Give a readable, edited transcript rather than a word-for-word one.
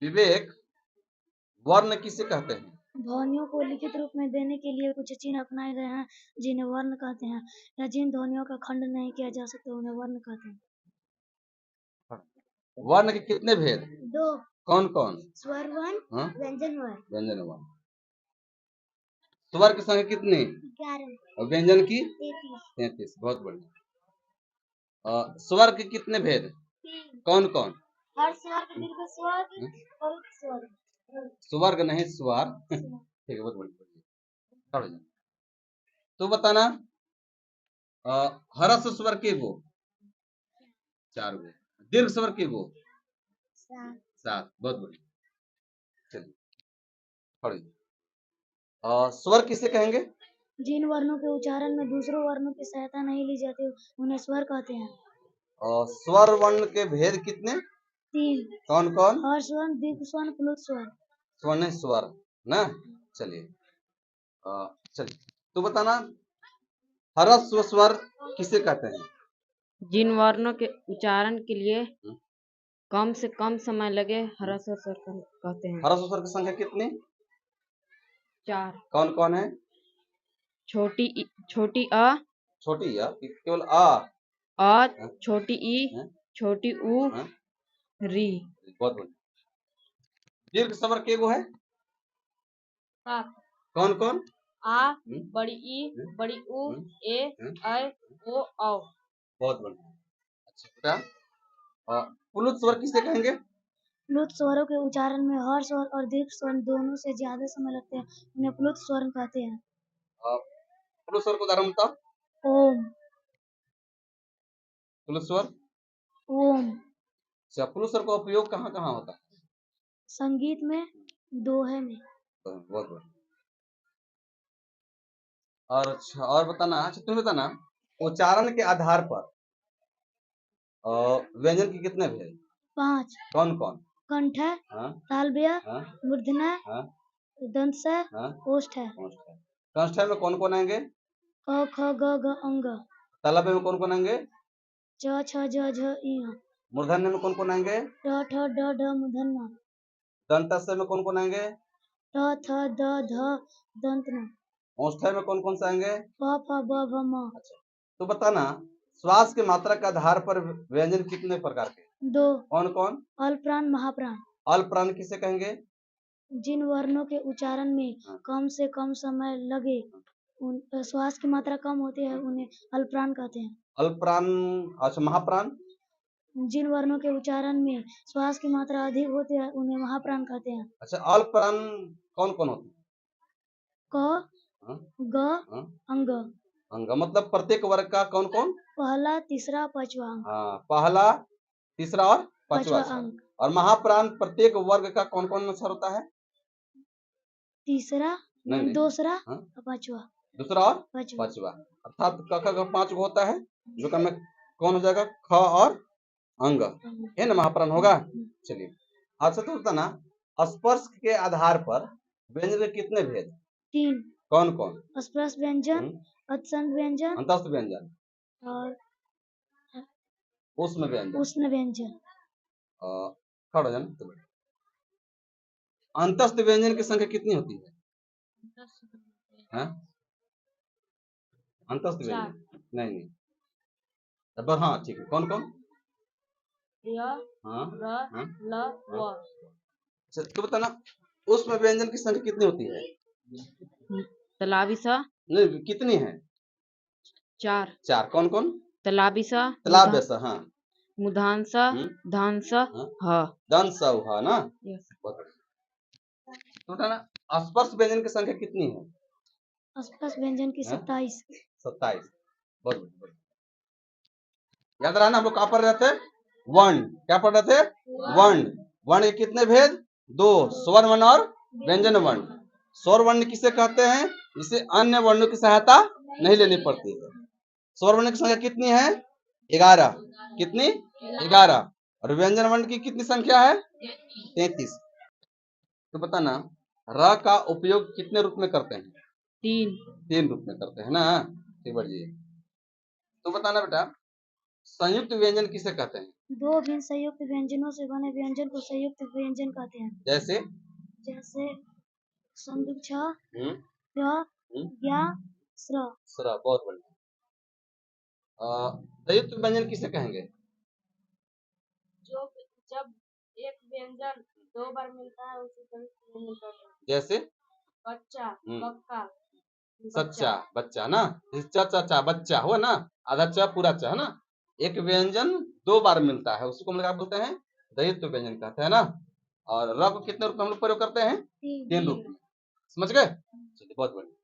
विवेक, वर्ण किसे कहते हैं? ध्वनियों को लिखित रूप में देने के लिए कुछ चिन्ह अपनाए गए हैं जिन्हें वर्ण कहते हैं, या जिन ध्वनियों का खंड नहीं किया जा सकता उन्हें वर्ण कहते हैं। वर्ण के कितने भेद? 2। कौन कौन? स्वर वर्ण, हाँ? व्यंजन वर्ण। व्यंजन वर्ण। स्वर की संख्या कितनी? 11। और व्यंजन की? 33। 33। बहुत बढ़िया। स्वर के कितने भेद? 3। कौन कौन? हर स्वर दीर्घ स्वर और स्वर। स्वर्ग नहीं, स्वर। ठीक है, बहुत बढ़िया। तो बताना, हरस स्वर के गो? 4 गो। दीर्घ स्वर के गो? 7। बहुत बढ़िया। चलिए पढ़िए। स्वर किसे कहेंगे? जिन वर्णों के उच्चारण में दूसरों वर्णों की सहायता नहीं ली जाती उन्हें स्वर कहते हैं। स्वर वर्ण के भेद कितने? 3। कौन कौन? हर्ष वर्ण, दीर्घ स्वर, प्लुत स्वर। स्वर नहीं, स्वर ना। चलिए तो बताना, ह्रस्व स्वर किसे कहते हैं? जिन वर्णों के उच्चारण के लिए कम से कम समय लगे ह्रस्व स्वर कहते हैं। ह्रस्व स्वर की संख्या कितनी? 4। कौन कौन है? छोटी अ, छोटी अ केवल अ, छोटी ई, छोटी ऊ, री। बहुत बढ़िया। दीर्घ स्वर के गो है? 7। कौन कौन? आ, बड़ी ई, बड़ी ऊ, ए, ऐ, ओ, औ। बहुत बढ़िया। अच्छा बेटा, प्लुत स्वर किसे कहेंगे? प्लुत स्वरों के उच्चारण में हर्ष स्वर और दीर्घ स्वर दोनों से ज्यादा समय लगते हैं, उन्हें प्लुत स्वर कहते हैं। प्लुत स्वर को उदाहरण बताओ। ओम। प्लुत स्वर? ओम। अच्छा, प्लुत स्वर का उपयोग कहाँ कहाँ होता है? संगीत में, दोहे में। बहुत बढ़िया। और अच्छा, और बताना, अच्छा तुम बताना, उच्चारण के आधार पर व्यंजन के कितने भेद? 5। कौन कौन? कंठ है, तालव्य, मूर्धन्य, दंश है, ओष्ठ है। कंठ में कौन कौन आएंगे? क, ख, ग, घ, अंग। तालव्य में कौन कौन आएंगे? च, छ, ज, झ, इ। मूर्धन्य में कौन कौन आएंगे? ट, ठ, ड, ढ, मूर्धन्य। दंतस्य में कौन कौन आएंगे? ट, थ, द, ध, दंत्य। ओष्ठ में कौन कौन से आएंगे? प, फ, ब, भ, म। अच्छा, तो बताना, श्वास के मात्रा के आधार पर व्यंजन कितने प्रकार के? 2। कौन कौन? अल्पप्राण, महाप्राण। अल्पप्राण किसे कहेंगे? जिन वर्णों के उच्चारण में कम से कम समय लगे, श्वास की मात्रा कम होती है, उन्हें अल्पप्राण कहते हैं। अल्पप्राण। अच्छा, महाप्राण? जिन वर्णों के उच्चारण में श्वास की मात्रा अधिक होती है, उन्हें महाप्राण कहते हैं। अच्छा, अल्पप्राण कौन कौन होते हैं? क, ग, अंग। अंग मतलब प्रत्येक वर्ग का कौन कौन? पहला, तीसरा, पांचवा अंग। पहला, तीसरा और पांचवा अंग। और महाप्राण प्रत्येक वर्ग का कौन कौन अक्षर होता है? तीसरा, दूसरा और पांचवा। दूसरा और पांचवा, अर्थात क ख ग 5 गो होता है, जो का में कौन हो जाएगा? ख और अंग, है ना, महाप्राण होगा। चलिए, अच्छा तो बताना, स्पर्श के आधार पर व्यंजन के कितने भेद? 3। कौन कौन? स्पर्श व्यंजन, अत्यंत व्यंजन अंतस्थ व्यंजन और उष्ण व्यंजन। उष्ण व्यंजन। अंतस्थ व्यंजन की संख्या कितनी होती है? अंतस्थ व्यंजन नहीं। अब हाँ ठीक है, कौन कौन? र, ल, व। तो बताना, उष्ण व्यंजन की संख्या कितनी होती है? तलाबी सा नहीं, कितनी है? 4। कौन कौन? तलाबी सा, तलाब्य सा, मुधान सा, धान सा, ह। दंश सा, हा ना। तो बताना, स्पर्श व्यंजन की संख्या कितनी है? स्पर्श व्यंजन की 27। 27। बहुत बढ़िया। याद रहा ना, हम लोग कहाँ पढ़ रहे थे? वर्ण। क्या पढ़ रहे थे? वर्ण। वर्ण के कितने भेद? 2, स्वर वर्ण और व्यंजन वर्ण। स्वर वर्ण किसे कहते हैं? जिसे अन्य वर्णों की सहायता नहीं लेनी पड़ती है। स्वर वर्ण की संख्या कितनी है? 11। कितनी? 11। और व्यंजन वर्ण की कितनी संख्या है? 33। तो बताना, र का उपयोग कितने रूप में करते हैं? 3 रूप में करते हैं ना। ठीक बढ़िए। तो बताना बेटा, संयुक्त व्यंजन किसे कहते हैं? दो भिन्न संयुक्त व्यंजनों से बने व्यंजन को संयुक्त व्यंजन कहते हैं। जैसे जैसे संदूक छ, हम्म, र, हम्म, ज्ञा, स्र। सरा, बहुत बढ़िया। संयुक्त व्यंजन किसे कहेंगे? जो जब एक व्यंजन दो बार मिलता है उसे संयुक्त व्यंजन कहते हैं। जैसे बच्चा, हम्म, पक्का, सच्चा, बच्चा ना, चा चा चा बच्चा हुआ ना, आधा चा पूरा चा है ना। एक व्यंजन दो बार मिलता है उसको हम लोग क्या बोलते हैं? द्वैत व्यंजन कहते हैं ना। और र को कितने रूप में हम लोग प्रयोग करते हैं? 3 रूप में। समझ गए? चलिए बहुत बढ़िया।